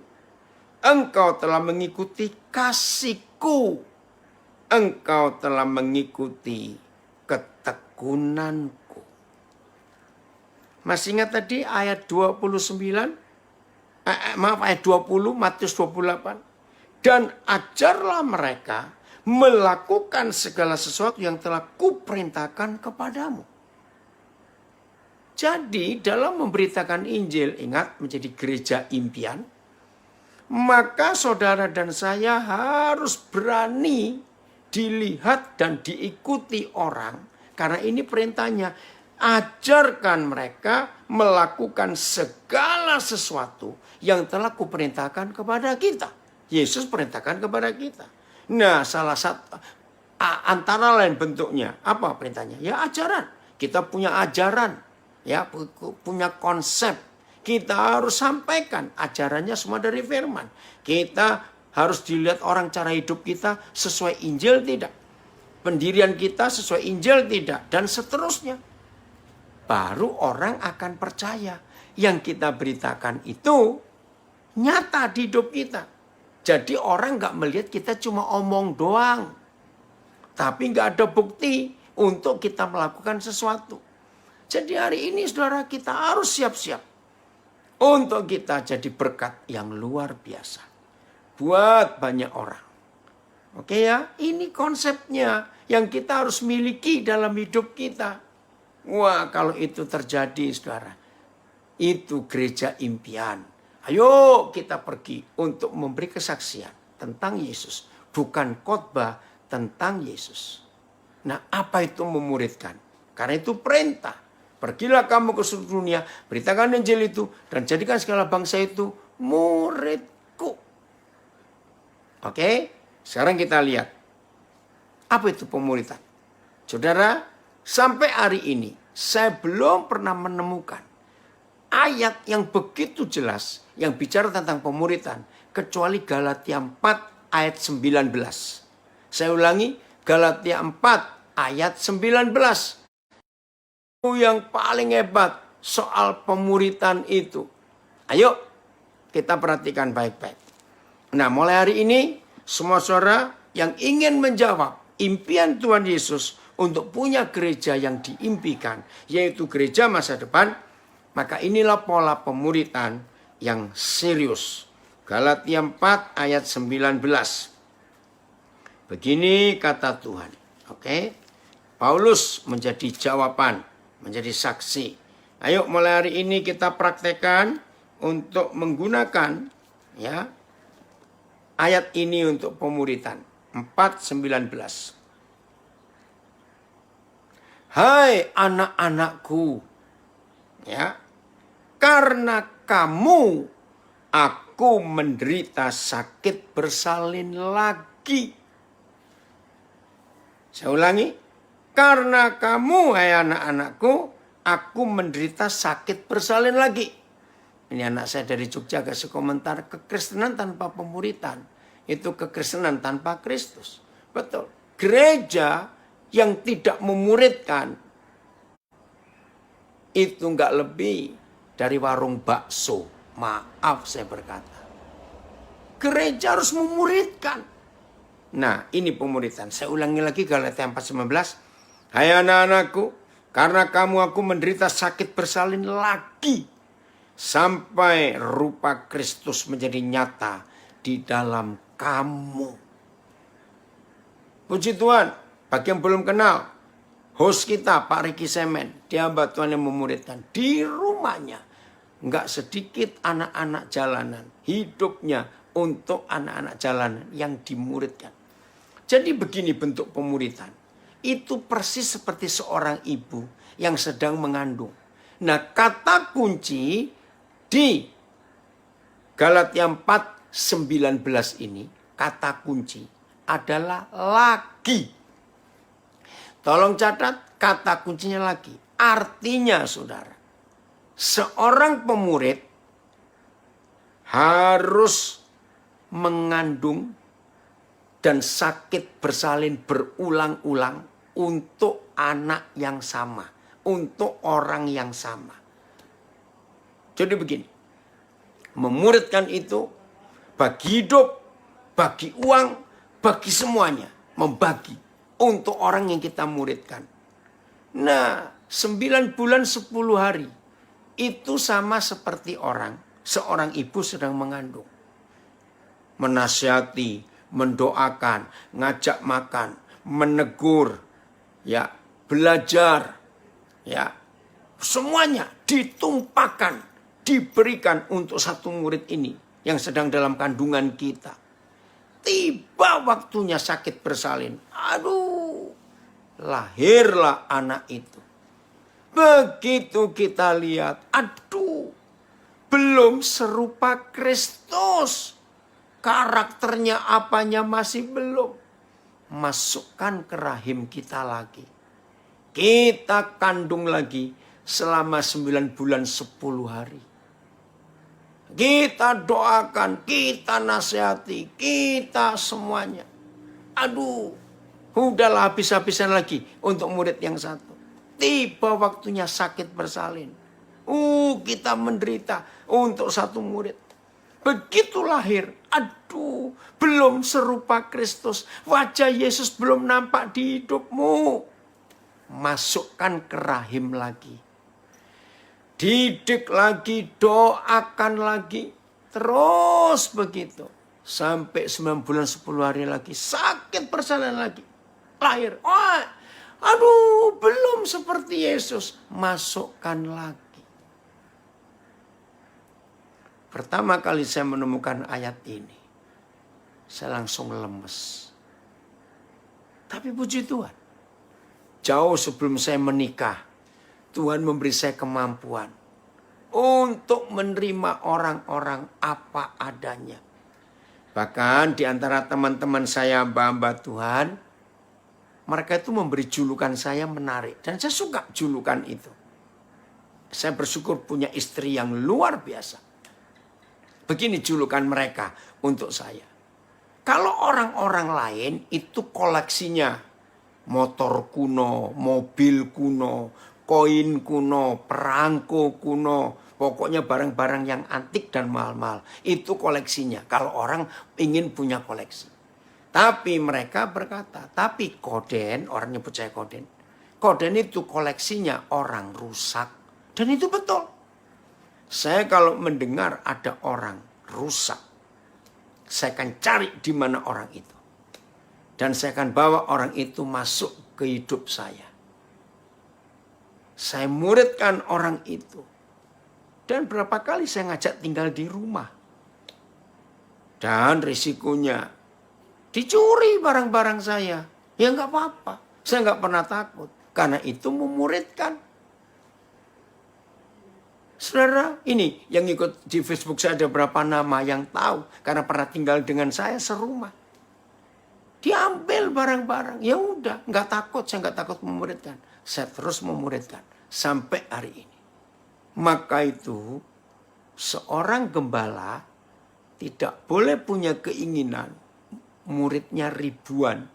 A: Engkau telah mengikuti kasihku. Engkau telah mengikuti ketekunanku. Masih ingat tadi ayat 29? Ayat 20, Matius 28. Dan ajarlah mereka melakukan segala sesuatu yang telah kuperintahkan kepadamu. Jadi dalam memberitakan Injil, ingat menjadi gereja impian, maka saudara dan saya harus berani dilihat dan diikuti orang. Karena ini perintahnya, ajarkan mereka melakukan segala sesuatu yang telah kuperintahkan kepada kita. Yesus perintahkan kepada kita. Nah, salah satu antara lain bentuknya apa perintahnya? Ya ajaran. Kita punya ajaran. Ya, punya konsep. Kita harus sampaikan ajarannya semua dari firman. Kita harus dilihat orang cara hidup kita sesuai Injil tidak. Pendirian kita sesuai Injil tidak. Dan seterusnya. Baru orang akan percaya. Yang kita beritakan itu nyata di hidup kita. Jadi orang gak melihat kita cuma omong doang. Tapi gak ada bukti untuk kita melakukan sesuatu. Jadi hari ini saudara kita harus siap-siap untuk kita jadi berkat yang luar biasa buat banyak orang. Oke ya, ini konsepnya yang kita harus miliki dalam hidup kita. Wah, kalau itu terjadi saudara, itu gereja impian. Ayo kita pergi untuk memberi kesaksian tentang Yesus, bukan khotbah tentang Yesus. Nah, apa itu memuridkan? Karena itu perintah. Pergilah kamu ke seluruh dunia, beritakan Injil itu, dan jadikan segala bangsa itu muridku. Oke, sekarang kita lihat. Apa itu pemuridan? Saudara, sampai hari ini, saya belum pernah menemukan ayat yang begitu jelas, yang bicara tentang pemuridan, kecuali Galatia 4 ayat 19. Saya ulangi, Galatia 4 ayat 19. Yang paling hebat soal pemuridan itu. Ayo kita perhatikan baik-baik. Nah, mulai hari ini semua saudara yang ingin menjawab impian Tuhan Yesus untuk punya gereja yang diimpikan, yaitu gereja masa depan, maka inilah pola pemuridan yang serius. Galatia 4 ayat 19. Begini kata Tuhan. Oke. Paulus menjadi jawaban, menjadi saksi. Ayo mulai hari ini kita praktekkan untuk menggunakan ya ayat ini untuk pemuridan. 4:19. Hai anak-anakku, ya, karena kamu aku menderita sakit bersalin lagi. Saya ulangi. Karena kamu, hai anak-anakku, aku menderita sakit bersalin lagi. Ini anak saya dari Jogja kasih komentar, kekristenan tanpa pemuridan itu kekristenan tanpa Kristus. Betul. Gereja yang tidak memuridkan itu enggak lebih dari warung bakso. Maaf saya berkata. Gereja harus memuridkan. Nah, ini pemuridan. Saya ulangi lagi Galatia 4:19. Hai anak-anakku, karena kamu aku menderita sakit bersalin lagi. Sampai rupa Kristus menjadi nyata di dalam kamu. Puji Tuhan, bagi yang belum kenal, host kita Pak Riki Semen, dia hamba Tuhan yang memuridkan. Di rumahnya, enggak sedikit anak-anak jalanan. Hidupnya untuk anak-anak jalanan yang dimuridkan. Jadi begini bentuk pemuridan. Itu persis seperti seorang ibu yang sedang mengandung. Nah, kata kunci di Galatia 4:19 ini, kata kunci adalah lagi. Tolong catat, kata kuncinya lagi. Artinya, saudara, seorang pemurid harus mengandung dan sakit bersalin berulang-ulang untuk anak yang sama, untuk orang yang sama. Jadi begini, memuridkan itu bagi hidup, bagi uang, bagi semuanya, membagi untuk orang yang kita muridkan. Nah, 9 bulan 10 hari itu sama seperti seorang ibu sedang mengandung. Menasihati, mendoakan, ngajak makan, menegur, ya, belajar, ya, semuanya ditumpahkan, diberikan untuk satu murid ini yang sedang dalam kandungan kita. Tiba waktunya sakit bersalin. Aduh, lahirlah anak itu. Begitu kita lihat, aduh, belum serupa Kristus. Karakternya apanya masih belum. Masukkan ke rahim kita lagi. Kita kandung lagi selama 9 bulan 10 hari. Kita doakan, kita nasihati, kita semuanya. Aduh, udahlah habis-habisan lagi untuk murid yang satu. Tiba waktunya sakit bersalin. Kita menderita untuk satu murid. Begitu lahir, aduh, belum serupa Kristus. Wajah Yesus belum nampak di hidupmu. Masukkan ke rahim lagi. Didik lagi, doakan lagi. Terus begitu. Sampai 9 bulan 10 hari lagi. Sakit bersalin lagi. Lahir. Aduh, belum seperti Yesus. Masukkan lagi. Pertama kali saya menemukan ayat ini. Saya langsung lemes. Tapi puji Tuhan. Jauh sebelum saya menikah. Tuhan memberi saya kemampuan untuk menerima orang-orang apa adanya. Bahkan di antara teman-teman saya, hamba Tuhan, mereka itu memberi julukan saya menarik. Dan saya suka julukan itu. Saya bersyukur punya istri yang luar biasa. Begini julukan mereka untuk saya. Kalau orang-orang lain itu koleksinya motor kuno, mobil kuno, koin kuno, perangko kuno, pokoknya barang-barang yang antik dan mahal-mahal. Itu koleksinya kalau orang ingin punya koleksi. Tapi mereka berkata, tapi Koden, orang nyebut saya Koden. Koden itu koleksinya orang rusak. Dan itu betul. Saya kalau mendengar ada orang rusak, saya akan cari di mana orang itu. Dan saya akan bawa orang itu masuk ke hidup saya. Saya muridkan orang itu. Dan berapa kali saya ngajak tinggal di rumah. Dan risikonya dicuri barang-barang saya. Ya nggak apa-apa. Saya nggak pernah takut. Karena itu memuridkan. Saudara, ini yang ikut di Facebook saya ada berapa nama yang tahu. Karena pernah tinggal dengan saya serumah. Diambil barang-barang. Ya udah, nggak takut. Saya nggak takut memuridkan. Saya terus memuridkan. Sampai hari ini. Maka itu seorang gembala tidak boleh punya keinginan muridnya ribuan.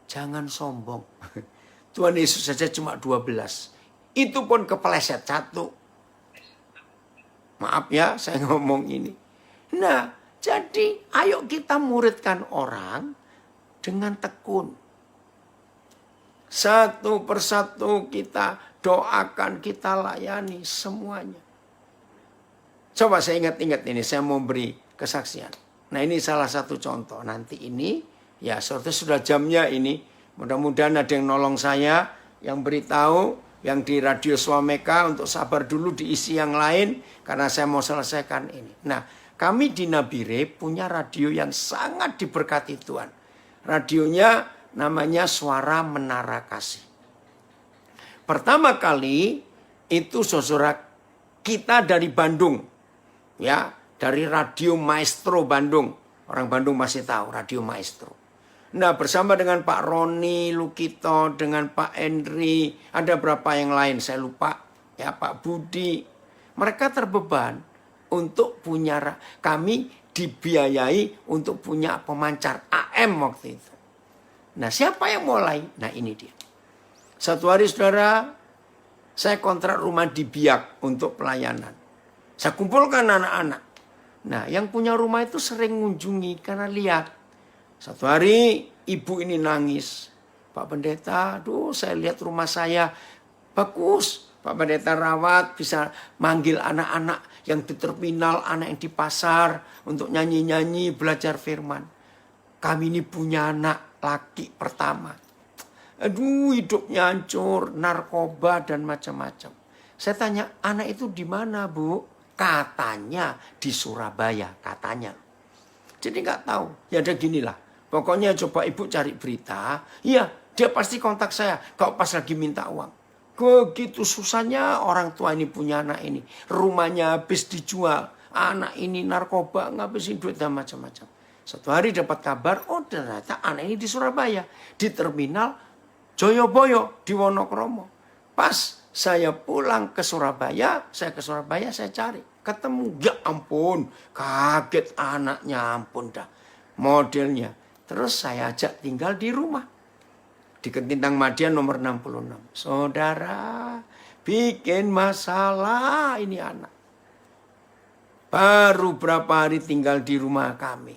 A: Jangan sombong. Tuhan Yesus saja cuma 12. Itu pun kepeleset 1. Maaf ya saya ngomong ini. Nah jadi ayo kita muridkan orang dengan tekun. Satu persatu kita doakan, kita layani semuanya. Coba saya ingat-ingat ini, saya mau beri kesaksian. Nah ini salah satu contoh. Nanti ini, ya sudah jamnya ini. Mudah-mudahan ada yang nolong saya, yang beritahu, yang di Radio Swameka untuk sabar dulu diisi yang lain. Karena saya mau selesaikan ini. Nah kami di Nabire punya radio yang sangat diberkati Tuhan. Radionya namanya Suara Menara Kasih. Pertama kali itu saudara kita dari Bandung. Ya, dari Radio Maestro Bandung. Orang Bandung masih tahu Radio Maestro. Nah, bersama dengan Pak Roni Lukito, dengan Pak Henry, ada berapa yang lain saya lupa. Ya, Pak Budi. Mereka terbeban untuk punya, kami dibiayai untuk punya pemancar AM waktu itu. Nah, siapa yang mulai? Nah, ini dia. Satu hari saudara, saya kontrak rumah di Biak untuk pelayanan. Saya kumpulkan anak-anak. Nah yang punya rumah itu sering mengunjungi karena lihat. Satu hari ibu ini nangis. Pak Pendeta, aduh saya lihat rumah saya bagus. Pak Pendeta rawat, bisa manggil anak-anak yang di terminal, anak yang di pasar. Untuk nyanyi-nyanyi, belajar firman. Kami ini punya anak laki pertama. Aduh hidupnya hancur, narkoba dan macam-macam. Saya tanya, anak itu di mana, Bu? Katanya di Surabaya, katanya. Jadi nggak tahu. Ya ada ginilah. Pokoknya coba ibu cari berita. Iya, dia pasti kontak saya kalau pas lagi minta uang. Begitu susahnya orang tua ini punya anak ini. Rumahnya habis dijual. Anak ini narkoba, ngabisin duit dan macam-macam. Satu hari dapat kabar, oh ternyata anak ini di Surabaya. Di terminal Joyoboyo di Wonokromo. Pas saya pulang ke Surabaya, saya cari. Ketemu, ya ampun, kaget anaknya, ampun dah. Modelnya. Terus saya ajak tinggal di rumah. Di Ketintang Madia nomor 66. Saudara, bikin masalah ini anak. Baru berapa hari tinggal di rumah kami.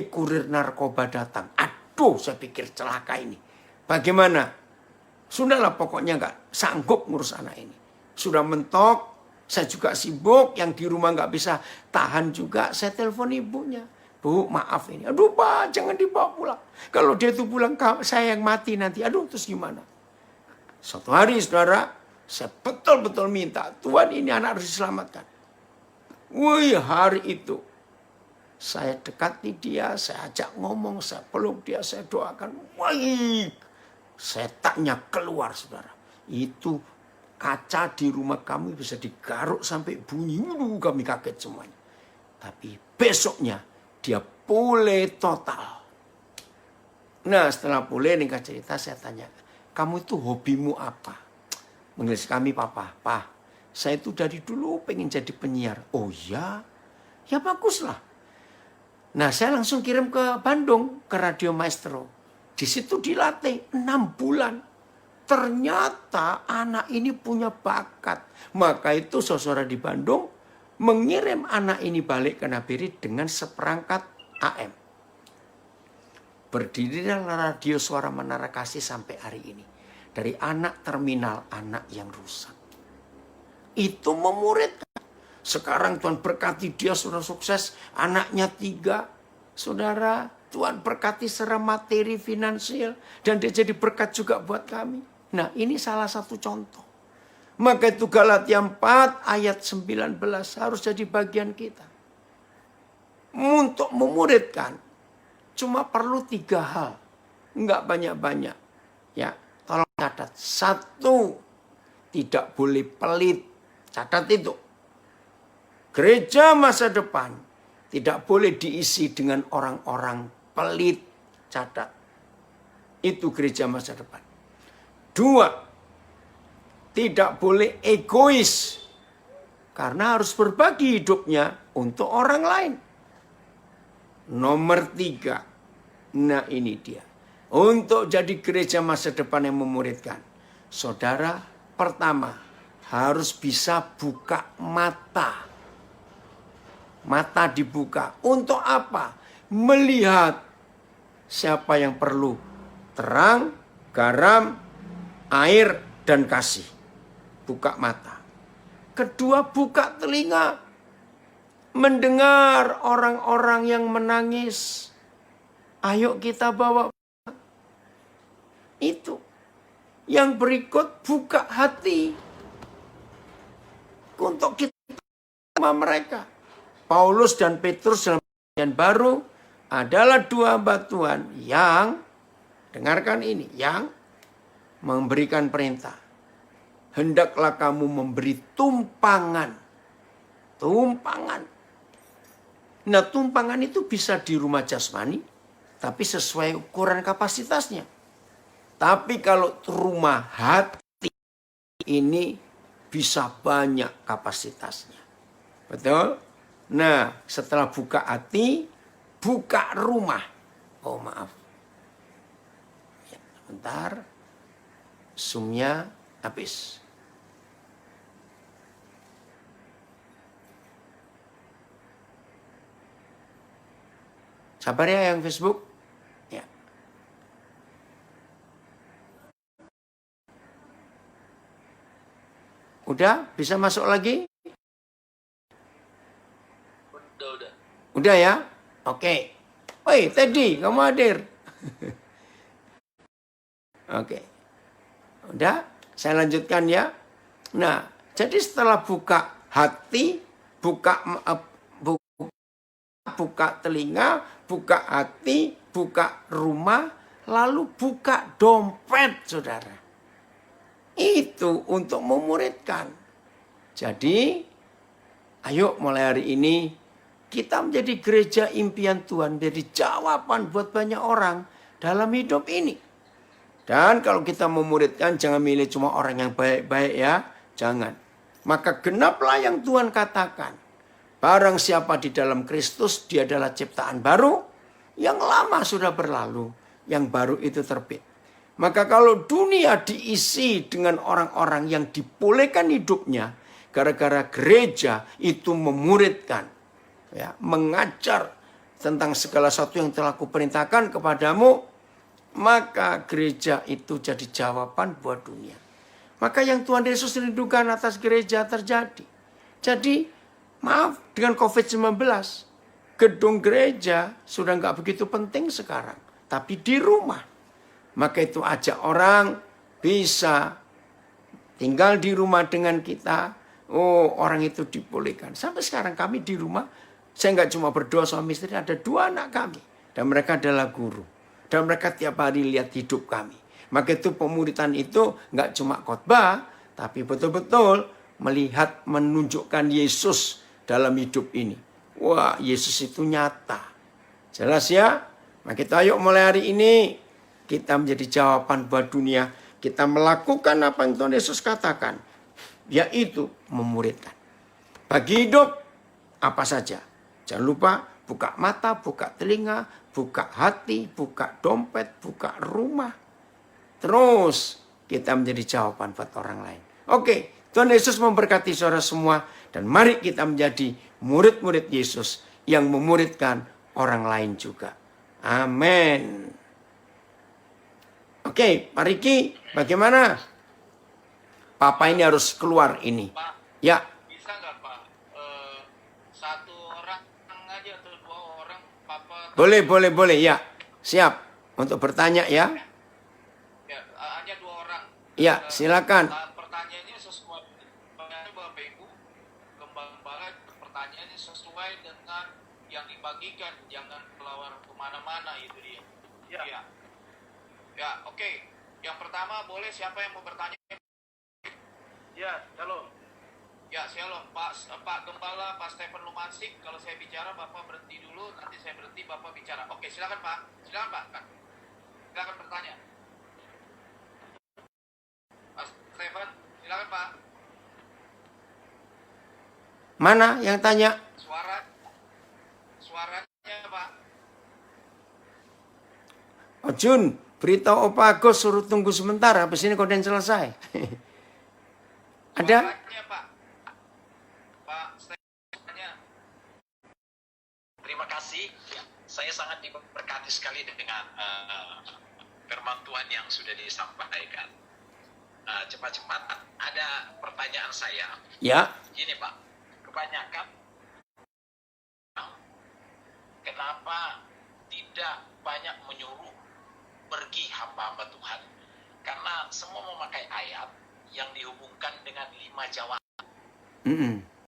A: Kurir narkoba datang. Aduh, saya pikir celaka ini. Bagaimana? Sudahlah pokoknya nggak sanggup ngurus anak ini. Sudah mentok, saya juga sibuk, yang di rumah nggak bisa tahan juga. Saya telepon ibunya. Bu, maaf ini. Aduh Pak, jangan dibawa pulang. Kalau dia itu pulang, saya yang mati nanti. Aduh, terus gimana? Suatu hari, saudara, saya betul-betul minta, Tuhan ini anak harus diselamatkan. Wih, hari itu saya dekati dia, saya ajak ngomong, saya peluk dia, saya doakan. Wih, setannya keluar, saudara. Itu kaca di rumah kami bisa digaruk sampai bunyi. Kami kaget semuanya. Tapi besoknya dia pulih total. Nah, setelah pulih nih cerita, saya tanya, kamu itu hobimu apa? Mengelis kami, Papa. Pak, saya itu dari dulu pengen jadi penyiar. Oh ya? Ya baguslah. Nah, saya langsung kirim ke Bandung, ke Radio Maestro. Di situ dilatih 6 bulan. Ternyata anak ini punya bakat. Maka itu saudara di Bandung mengirim anak ini balik ke Nabiri dengan seperangkat AM. Berdirilah radio Suara Menara Kasih sampai hari ini. Dari anak terminal, anak yang rusak. Itu memuridkan. Sekarang Tuhan berkati dia sudah sukses. Anaknya 3. Saudara, Tuhan berkati secara materi, finansial. Dan dia jadi berkat juga buat kami. Nah, ini salah satu contoh. Maka itu Galatia 4 ayat 19 harus jadi bagian kita. Untuk memuridkan, cuma perlu 3 hal. Enggak banyak-banyak. Ya, tolong catat. 1, tidak boleh pelit. Catat itu. Gereja masa depan tidak boleh diisi dengan orang-orang pelit. Catat. Itu gereja masa depan. 2, tidak boleh egois. Karena harus berbagi hidupnya untuk orang lain. Nomor 3. Nah ini dia. Untuk jadi gereja masa depan yang memuridkan. Saudara, pertama harus bisa buka mata. Mata dibuka. Untuk apa? Melihat siapa yang perlu terang, garam, air, dan kasih. Buka mata. Kedua, buka telinga. Mendengar orang-orang yang menangis. Ayo kita bawa. Itu. Yang berikut, buka hati. Untuk kita sama mereka. Paulus dan Petrus dalam perjanjian baru adalah 2 hamba Tuhan yang, dengarkan ini, yang memberikan perintah. Hendaklah kamu memberi tumpangan. Tumpangan. Nah, tumpangan itu bisa di rumah jasmani, tapi sesuai ukuran kapasitasnya. Tapi kalau rumah hati ini bisa banyak kapasitasnya. Betul? Nah, setelah buka hati, buka rumah. Oh, maaf. Ya, bentar. Zoom-nya habis. Sabar ya yang Facebook. Ya. Udah? Bisa masuk lagi? Udah ya? Oke. Woi, Teddy, kamu hadir. Oke. Udah? Saya lanjutkan ya. Nah, jadi setelah buka hati, buka telinga, buka hati, buka rumah, lalu buka dompet, saudara. Itu untuk memuridkan. Jadi, ayo mulai hari ini kita menjadi gereja impian Tuhan, menjadi jawaban buat banyak orang dalam hidup ini. Dan kalau kita memuridkan, jangan milih cuma orang yang baik-baik ya. Jangan. Maka genaplah yang Tuhan katakan. Barang siapa di dalam Kristus, dia adalah ciptaan baru. Yang lama sudah berlalu, yang baru itu terbit. Maka kalau dunia diisi dengan orang-orang yang dibolehkan hidupnya, gara-gara gereja itu memuridkan, ya, mengajar tentang segala sesuatu yang telah kuperintahkan kepadamu, maka gereja itu jadi jawaban buat dunia. Maka yang Tuhan Yesus rindukan atas gereja terjadi. Jadi, maaf, dengan COVID-19, gedung gereja sudah nggak begitu penting sekarang. Tapi di rumah. Maka itu ajak orang bisa tinggal di rumah dengan kita. Oh, orang itu dibolehkan. Sampai sekarang kami di rumah, saya nggak cuma berdoa suami istri, ada 2 anak kami. Dan mereka adalah guru. Dan mereka tiap hari lihat hidup kami. Maka itu pemuritan itu nggak cuma khotbah, tapi betul-betul melihat, menunjukkan Yesus dalam hidup ini. Wah, Yesus itu nyata. Jelas ya? Maka kita ayo mulai hari ini, kita menjadi jawaban buat dunia. Kita melakukan apa yang Tuhan Yesus katakan. Yaitu memuridkan. Bagi hidup, apa saja. Jangan lupa buka mata, buka telinga, buka hati, buka dompet, buka rumah. Terus kita menjadi jawaban buat orang lain. Oke, Tuhan Yesus memberkati saudara semua. Dan mari kita menjadi murid-murid Yesus yang memuridkan orang lain juga. Amin. Oke, Pak Riki, bagaimana? Papa ini harus keluar ini.
B: Pak,
A: ya.
B: bisa nggak Pak? 1 orang aja atau 2 orang, Papa?
A: Boleh, ya. Siap untuk bertanya ya.
B: Ya, hanya 2 orang.
A: Ya, silakan.
B: Pertanyaannya sesuai, Bapak Ibu, Gembala, pertanyaannya sesuai dengan yang dibagikan, jangan keluar kemana-mana itu dia. Ya. Ya, oke. Yang pertama, boleh siapa yang mau bertanya? Ya, shalom. Ya, shalom. Pak Gembala, Pak Stephen Lumansik, kalau saya bicara Bapak berhenti dulu, nanti saya berhenti Bapak bicara. Oke, silakan Pak. Silakan Pak. Silakan bertanya. Pak Stephen, silakan Pak.
A: Mana yang tanya?
B: Suaranya Pak.
A: Oh, Jun, beritahu Opa Agus suruh tunggu sebentar, habis ini korden selesai. Ada?
B: Suaranya Pak. Pak Stephen.
C: Terima kasih. Saya sangat diberkati sekali dengan firman Tuhan yang sudah disampaikan. Cepat-cepat ada pertanyaan saya.
A: Ya.
C: Gini Pak, kebanyakan kenapa tidak banyak menyuruh pergi hamba-hamba Tuhan? Karena semua memakai ayat yang dihubungkan dengan 5 jawaban.